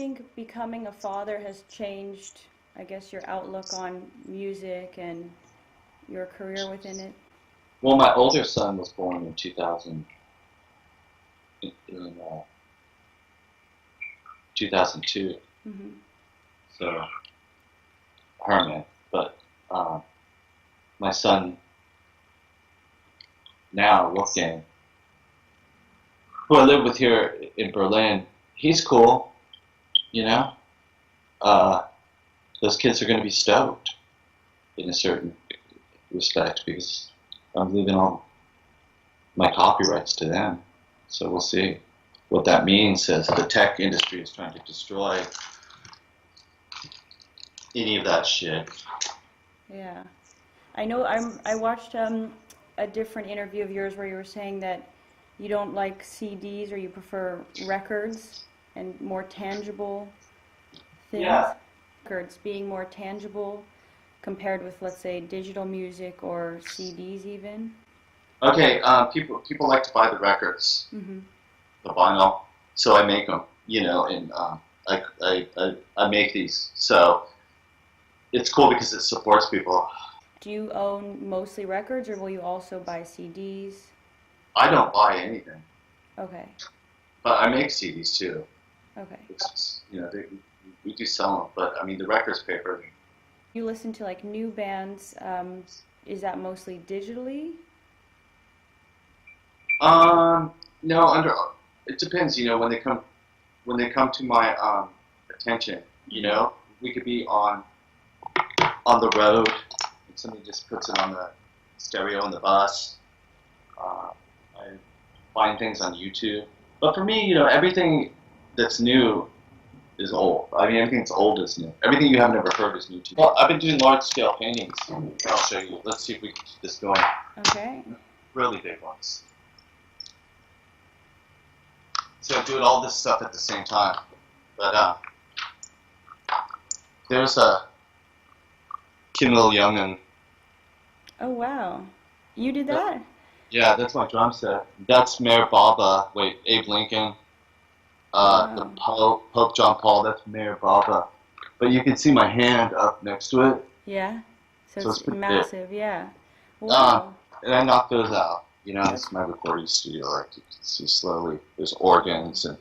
think becoming a father has changed, I guess, your outlook on music and your career within it? Well, my older son was born in 2000, in 2002. Mm-hmm. So, hermit. But my son now, Wolfgang, who I live with here in Berlin, he's cool, you know? Those kids are going to be stoked in a certain respect because I'm leaving all my copyrights to them. So we'll see what that means as the tech industry is trying to destroy any of that shit. Yeah. I know I watched a different interview of yours where you were saying that you don't like CDs or you prefer records and more tangible things. Yeah. Records being more tangible compared with, let's say, digital music or CDs even. Okay, people like to buy the records, Mm-hmm. the vinyl, so I make them, you know, and I make these. So it's cool because it supports people. Do you own mostly records or will you also buy CDs? I don't buy anything, Okay. but I make CDs too. Okay. It's just, you know, we do sell them, but I mean the records pay for everything. You listen to like new bands, is that mostly digitally? No, it depends, you know, when they come to my attention, you know, we could be on the road and somebody just puts it on the stereo on the bus. I find things on YouTube. But for me, you know, everything that's new is old. I mean, everything that's old is new. Everything you have never heard is new to me. Well, I've been doing large-scale paintings. I'll show you. Let's see if we can keep this going. Okay. Really big ones. So I'm doing all this stuff at the same time. But there's a Kim Il-young. Oh wow. You did that? Yeah, that's my drum set. That's Mayor Baba. Wait, Abe Lincoln. The Pope John Paul. That's Mayor Baba. But you can see my hand up next to it. Yeah. So So it's it's pretty massive, yeah. Wow. And I knock those out. You know, this is my recording studio. Like you can see slowly. There's organs and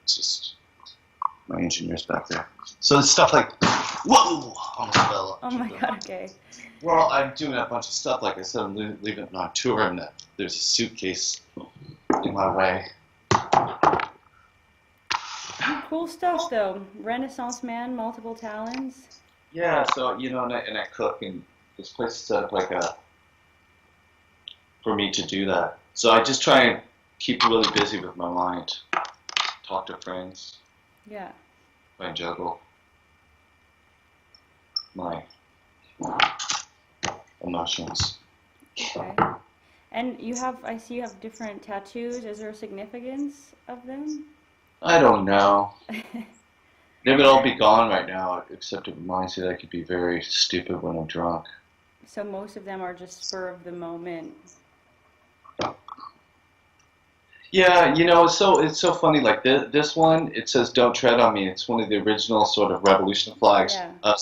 it's just my engineers back there. So it's stuff like, whoa, almost fell up. Oh my god, okay. Well, I'm doing a bunch of stuff. Like I said, I'm leaving it on tour, and there's a suitcase in my way. Cool stuff though. Renaissance man, multiple talents. Yeah, so, you know, and I cook, and this place is set up like for me to do that. So I just try and keep really busy with my mind. Talk to friends. Yeah. Try and juggle my emotions. Okay. And I see you have different tattoos. Is there a significance of them? I don't know. They would all be gone right now, except it reminds me that I could be very stupid when I'm drunk. So most of them are just spur of the moment. Yeah, you know, it's so funny. Like this one, it says "Don't tread on me." It's one of the original sort of revolution flags. Yeah.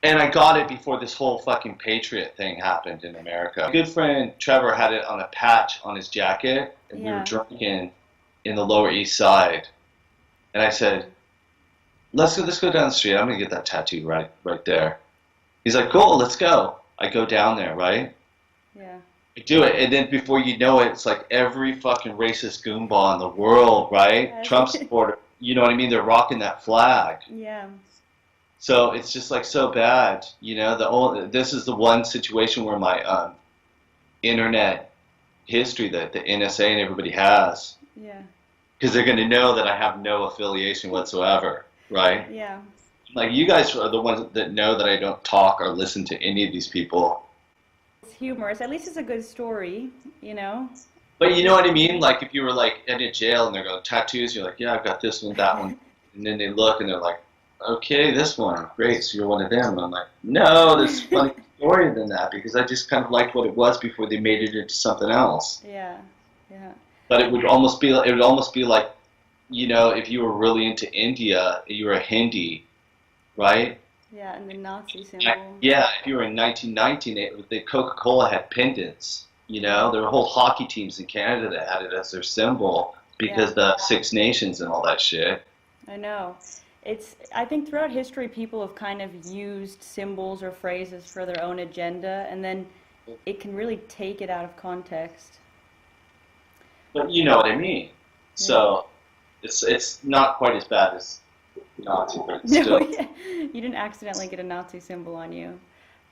And I got it before this whole fucking patriot thing happened in America. A good friend Trevor had it on a patch on his jacket, and we were drinking in the Lower East Side. And I said, let's go down the street. I'm gonna get that tattoo right there. He's like, cool, let's go. I go down there, right? Yeah. I do it, and then before you know it, it's like every fucking racist goomba in the world, right? Yeah. Trump supporter, you know what I mean? They're rocking that flag. Yeah. So it's just like so bad, you know. This is the one situation where my internet history that the NSA and everybody has, Yeah. because they're going to know that I have no affiliation whatsoever, right? Yeah. Like you guys are the ones that know that I don't talk or listen to any of these people. It's humorous. At least it's a good story, you know? But you know what I mean? Like if you were like in a jail and they're going tattoos, you're like, yeah, I've got this one, that one, and then they look and they're like, okay, this one, great, so you're one of them. And I'm like, no, there's a funny story than that, because I just kind of liked what it was before they made it into something else. Yeah. Yeah. But it would almost be like you know, if you were really into India, you were a Hindi, right? Yeah, and the Nazi symbol. Yeah, if you were in 1919, the Coca-Cola had pendants. You know, there were whole hockey teams in Canada that had it as their symbol because the Six Nations and all that shit. I know. I think throughout history, people have kind of used symbols or phrases for their own agenda, and then it can really take it out of context. But you know what I mean. So it's not quite as bad as Nazi, but it's still. No, yeah. You didn't accidentally get a Nazi symbol on you.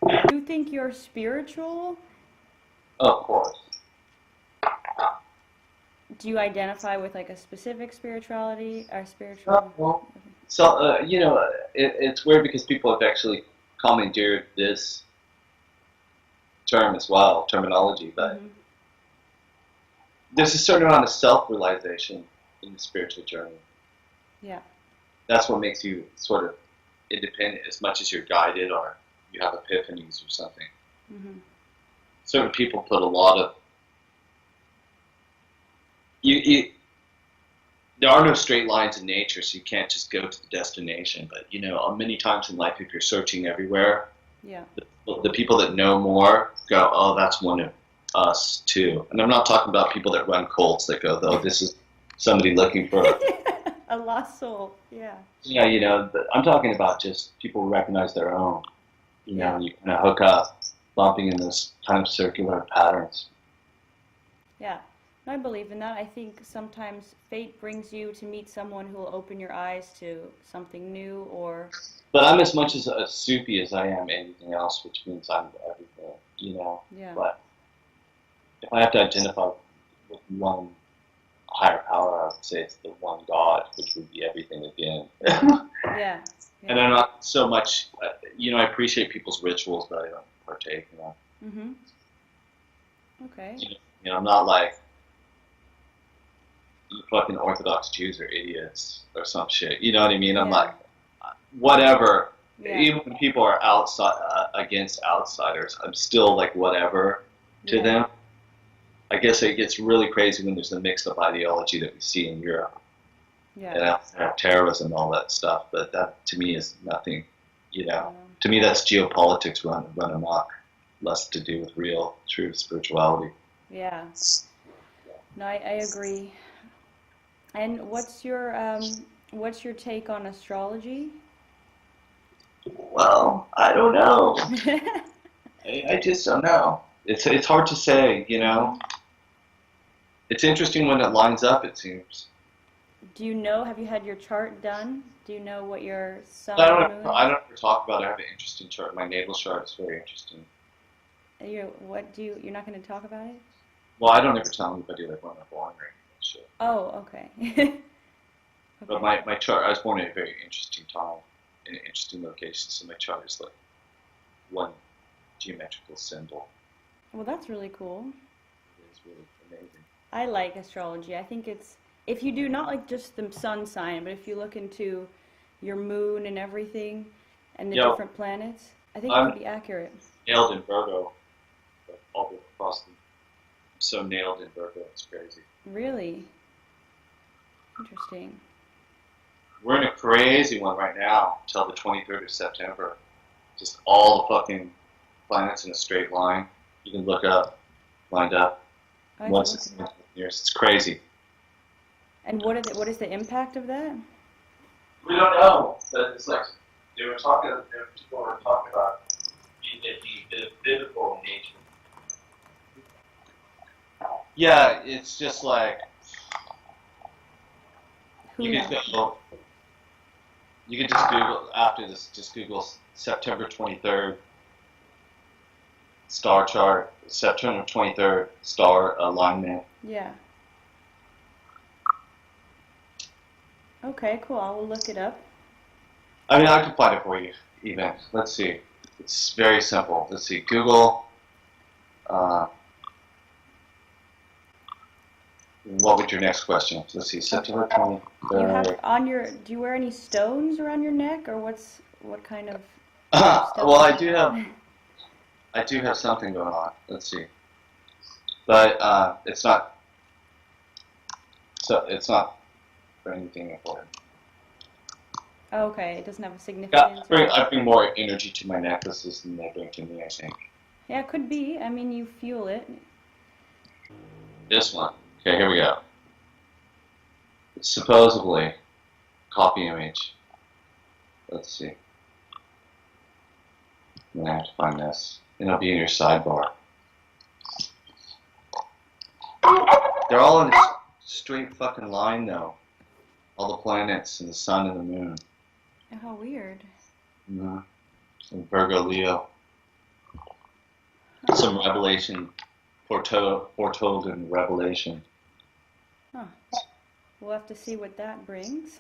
Do you think you're spiritual? Of course. Do you identify with like a specific spirituality or spiritual? Well, so you know, it's weird because people have actually commandeered this term as well, terminology, but there's a certain amount of self-realization in the spiritual journey. Yeah. That's what makes you sort of independent as much as you're guided or you have epiphanies or something. Certain people put a lot of there are no straight lines in nature, so you can't just go to the destination. But you know, many times in life, if you're searching everywhere, the people that know more go, "Oh, that's one of us too." And I'm not talking about people that run cults that go, "Oh, this is somebody looking for a lost soul." Yeah. Yeah, you know, I'm talking about just people who recognize their own. You know, you kind of hook up, bumping in those kind of circular patterns. Yeah. I believe in that. I think sometimes fate brings you to meet someone who will open your eyes to something new or... But I'm as much as a Sufi as I am anything else, which means I'm everything, you know. Yeah. But if I have to identify with one higher power, I would say it's the one God, which would be everything again. Yeah. And I'm not so much, you know, I appreciate people's rituals, but I don't partake in them. Okay. You know, I'm not like, you fucking Orthodox Jews are idiots or some shit. You know what I mean? I'm like, whatever. Even when people are outside against outsiders, I'm still like whatever to them. I guess it gets really crazy when there's a mixed up ideology that we see in Europe. And terrorism and all that stuff. But that to me is nothing. You know, to me that's geopolitics run amok, less to do with real, true spirituality. Yeah. No, I agree. And what's your take on astrology? Well, I don't know. I just don't know. It's hard to say, you know. It's interesting when it lines up, it seems. Do you know? Have you had your chart done? Do you know what your sun? I don't ever talk about it. I have an interesting chart. My natal chart is very interesting. You're not going to talk about it? Well, I don't ever tell anybody like when I'm born or anything. Shit. Oh, okay. But my chart, I was born at a very interesting time, in an interesting location, so my chart is like one geometrical symbol. Well, that's really cool. It is really amazing. I like astrology. I think it's, if you do, not like just the sun sign, but if you look into your moon and everything, and the different planets, I think it could be accurate. Nailed in Virgo, like all the across the, so nailed in Virgo, it's crazy. Really? Interesting. We're in a crazy one right now, till the 23rd of September. Just all the fucking planets in a straight line. You can look up, lined up. Once it's years, it's crazy. And what is the impact of that? We don't know. But it's like people were talking about the biblical nature. Yeah, it's just like you can just Google after this. Just Google September 23rd star chart. September 23rd star alignment. Yeah. Okay, cool. I will look it up. I mean, I can find it for you. Even let's see. It's very simple. Let's see. Google. What would your next question? Let's see. September 23rd. Do you wear any stones around your neck, or what kind of? Well, I do have something going on. Let's see. But it's not. So it's not for anything important. Okay, it doesn't have a Yeah, significance. I bring more energy to my necklaces than they bring to me, I think. Yeah, it could be. I mean, you feel it. This one. Okay, here we go. Supposedly, copy image. Let's see. I'm gonna have to find this. And it'll be in your sidebar. They're all in a straight fucking line, though. All the planets and the sun and the moon. Oh, how weird. Mm-hmm. And Virgo, Leo. Some revelation, foretold in Revelation. Huh. We'll have to see what that brings.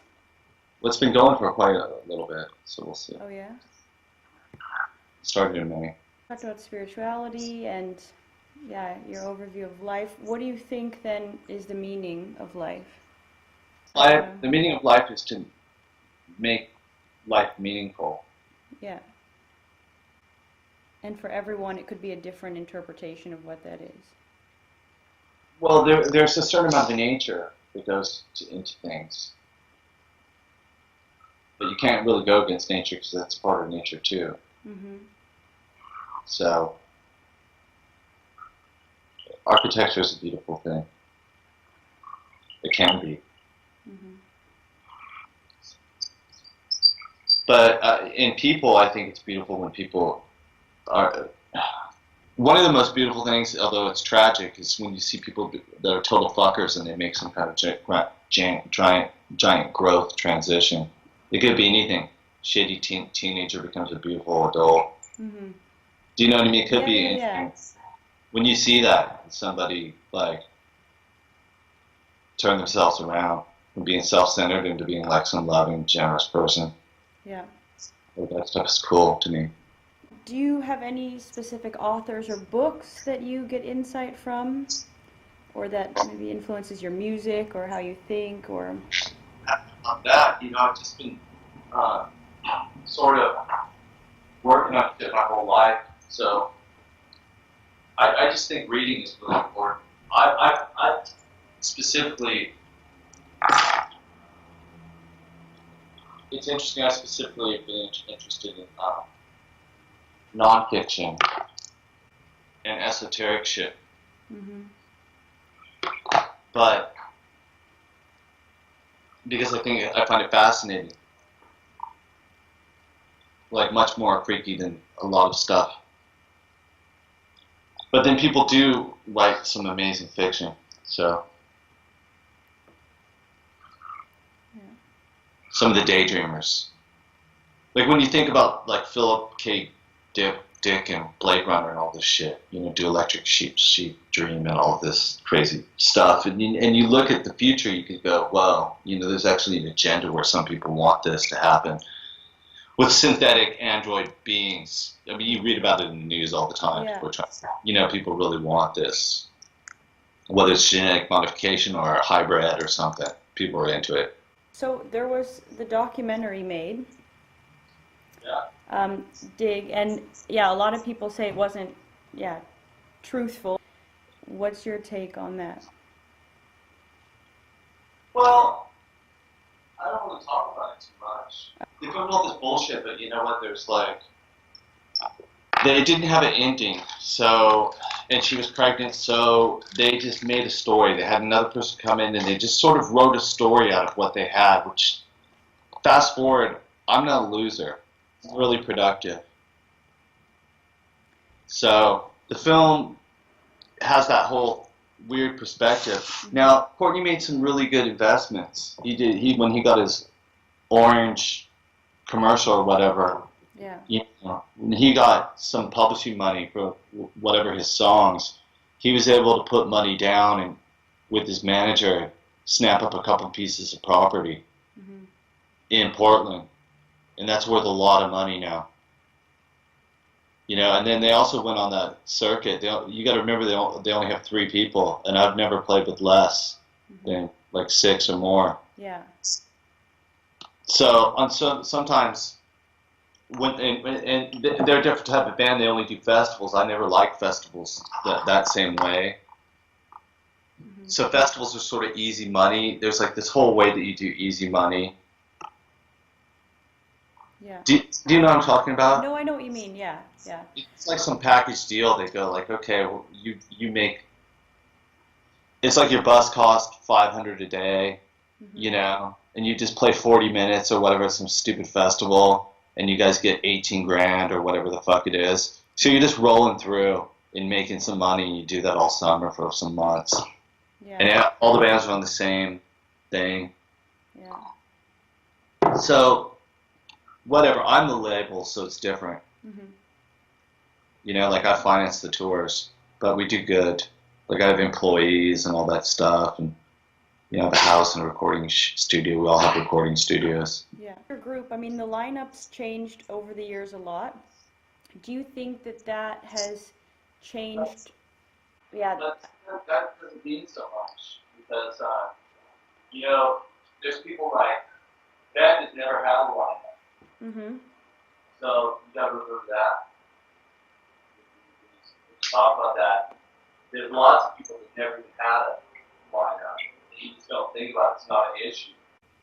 Well, it's been going for quite a little bit, so we'll see. Oh, yeah? Started in May. Talked about spirituality and, yeah, your overview of life. What do you think, then, is the meaning of life? The meaning of life is to make life meaningful. Yeah. And for everyone, it could be a different interpretation of what that is. Well, there's a certain amount of nature that goes into things. But you can't really go against nature because that's part of nature too. Mm-hmm. So, architecture is a beautiful thing. It can be. Mm-hmm. But in people, I think it's beautiful when people are... One of the most beautiful things, although it's tragic, is when you see people that are total fuckers and they make some kind of giant growth transition. It could be anything. Shitty teenager becomes a beautiful adult. Mm-hmm. Do you know what I mean? It could be anything. Yeah. When you see that, somebody like turn themselves around from being self-centered into being like some loving, generous person. Yeah. That stuff is cool to me. Do you have any specific authors or books that you get insight from? Or that maybe influences your music or how you think? Or On that, I've just been sort of working on it my whole life. So I just think reading is really important. I specifically, it's interesting, I specifically have been interested in nonfiction and esoteric shit. mm-hmm. But because I find it fascinating, like much more freaky than a lot of stuff. But then people do write some amazing fiction, so. Yeah. Some of the daydreamers. Like when you think about like Philip K. Dick and Blade Runner and all this shit, do Electric Sheep Dream and all this crazy stuff, and you look at the future, you could go, well, there's actually an agenda where some people want this to happen. With synthetic android beings, I mean, you read about it in the news all the time. Yeah. People really want this. Whether it's genetic modification or a hybrid or something, people are into it. So there was the documentary made, Yeah. Dig, and yeah, a lot of people say it wasn't, truthful. What's your take on that? Well, I don't want to talk about it too much. They put all this bullshit, but you know what? There's they didn't have an ending, and she was pregnant, so they just made a story. They had another person come in, and they just sort of wrote a story out of what they had, which, fast forward, I'm not a loser. It's really productive. So, the film has that whole weird perspective. Now, Courtney made some really good investments. When he got his Orange commercial or whatever, when he got some publishing money for whatever his songs, he was able to put money down and with his manager snap up a couple pieces of property in Portland, and that's worth a lot of money now. And then they also went on that circuit. You got to remember they only have 3 people, and I've never played with less than like 6 or more. Yeah. So sometimes and they're a different type of band. They only do festivals. I never liked festivals that same way. So festivals are sort of easy money. There's like this whole way that you do easy money. Yeah. Do you know what I'm talking about? No, I know what you mean. Yeah, yeah. It's like some package deal. They go like, okay, well, you make. It's like your bus cost $500 a day, you know, and you just play 40 minutes or whatever, some stupid festival, and you guys get 18 grand or whatever the fuck it is. So you're just rolling through and making some money, and you do that all summer for some months. Yeah. And all the bands are on the same thing. Yeah. So, whatever, I'm the label, so it's different. You know, like I finance the tours, but we do good. Like I have employees and all that stuff, and you know, the house and a recording studio. We all have recording studios. Yeah. Your group, I mean, the lineup's changed over the years a lot. Do you think that has changed? Yeah. That doesn't mean so much because, you know, there's people like Ben has never had a lineup. So you got to remember that. Talk about that. There's lots of people that never even had a lineup. You just don't think about it. It's not an issue.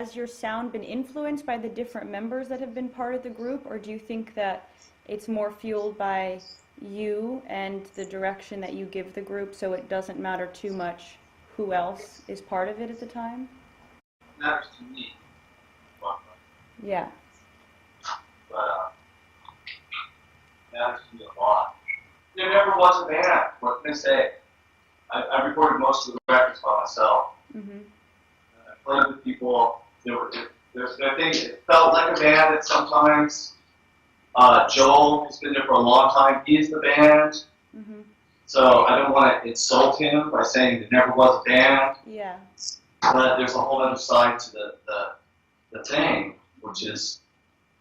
Has your sound been influenced by the different members that have been part of the group, or do you think that it's more fueled by you and the direction that you give the group, so it doesn't matter too much who else is part of it at the time? It matters to me. Yeah. But it matters to me a lot. There never was a band. What can I say? I recorded most of the records by myself. I played with people. I think it felt like a band at sometimes. Joel has been there for a long time. He's the band. So I don't want to insult him by saying there never was a band. Yeah. But there's a whole other side to the thing, which is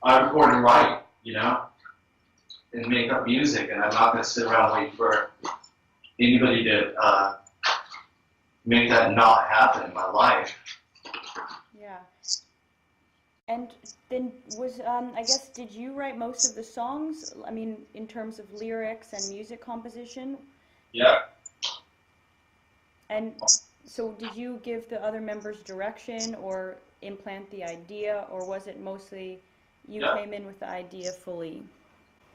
I record and write, you know, and make up music, and I'm not going to sit around waiting for anybody to make that not happen in my life. Yeah. And then I guess, did you write most of the songs? I mean, in terms of lyrics and music composition? Yeah. And so did you give the other members direction or implant the idea, or was it mostly you came in with the idea fully?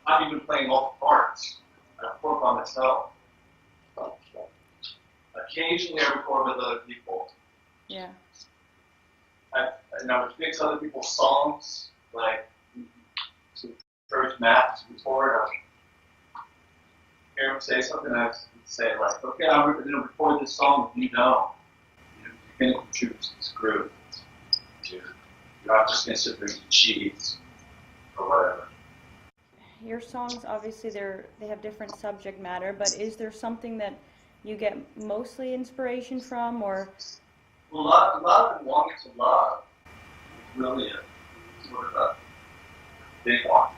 I've even playing all the parts. I record by myself. Occasionally I record with other people. Yeah. And I would fix other people's songs, like to encourage Matt to record. I would hear him say something, and I would say like, okay, I'm going to record this song, you know. You're going to contribute to this group. You're not just going to sit there and eat cheese or whatever. Your songs, obviously, they have different subject matter, but is there something that you get mostly inspiration from, or? Well, a lot of Belonging to Love is really a sort of a big one.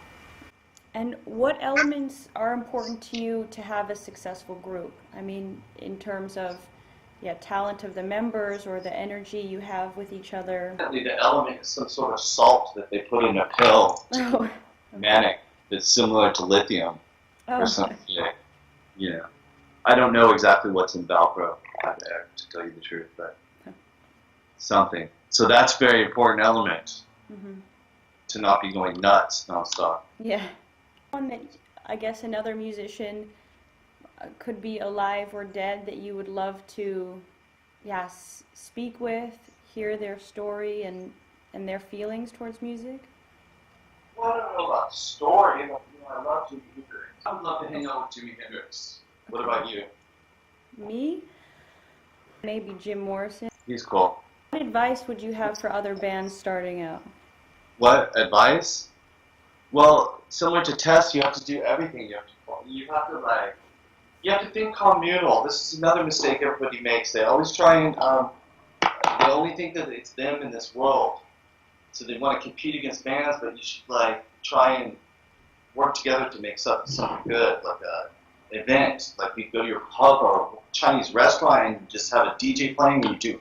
And what elements are important to you to have a successful group? I mean, in terms of, talent of the members or the energy you have with each other. The element is some sort of salt that they put in a pill. Oh. Manic. That's similar to lithium or something. Okay. Yeah. I don't know exactly what's in Velcro, to tell you the truth, but something. So that's a very important element to not be going nuts nonstop. Yeah. One that I guess another musician could be alive or dead that you would love to, speak with, hear their story and their feelings towards music. Well, I don't know about story, but I love Jimi Hendrix. I would love to hang out with Jimi Hendrix. What about you? Me? Maybe Jim Morrison. He's cool. What advice would you have for other bands starting out? What advice? Well, similar to Tess, you have to do everything. You have to think communal. This is another mistake everybody makes. They always try and they only think that it's them in this world. So they want to compete against bands, but you should try and work together to make something good, like an event. Like you go to your pub or Chinese restaurant and just have a DJ playing, and you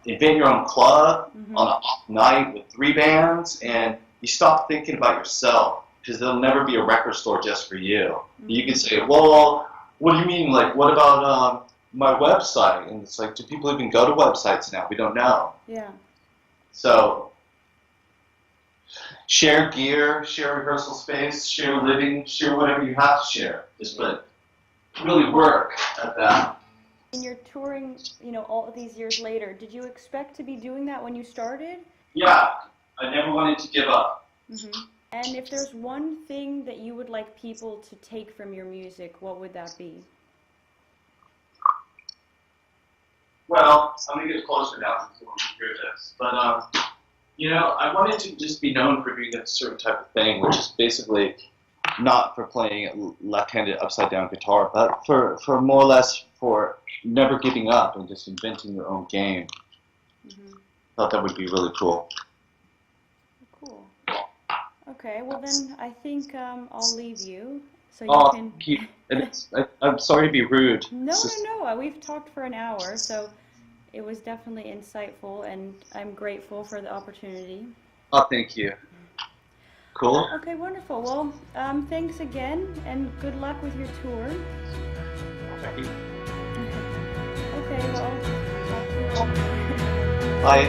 invent your own club on a night with 3 bands, and you stop thinking about yourself, because there'll never be a record store just for you. You can say, well, what do you mean? Like, what about my website, and it's like, do people even go to websites now? We don't know. Yeah. So share gear, share rehearsal space, share living, share whatever you have to share. Just but really work at that. And you're touring, you know, all these years later. Did you expect to be doing that when you started? Yeah, I never wanted to give up. Mm-hmm. And if there's one thing that you would like people to take from your music, what would that be? Well, I'm going to get closer now before we hear this. But, you know, I wanted to just be known for doing a certain type of thing, which is basically not for playing left-handed upside-down guitar, but for more or less for never giving up and just inventing your own game. Mm-hmm. Thought that would be really cool. Cool. Okay, well then I think I'll leave you so you can... I'm sorry to be rude. No, we've talked for an hour, so it was definitely insightful, and I'm grateful for the opportunity. Oh, thank you. Cool. Okay, wonderful. Well, thanks again, and good luck with your tour. Thank you. Okay, well, talk to you later. Bye.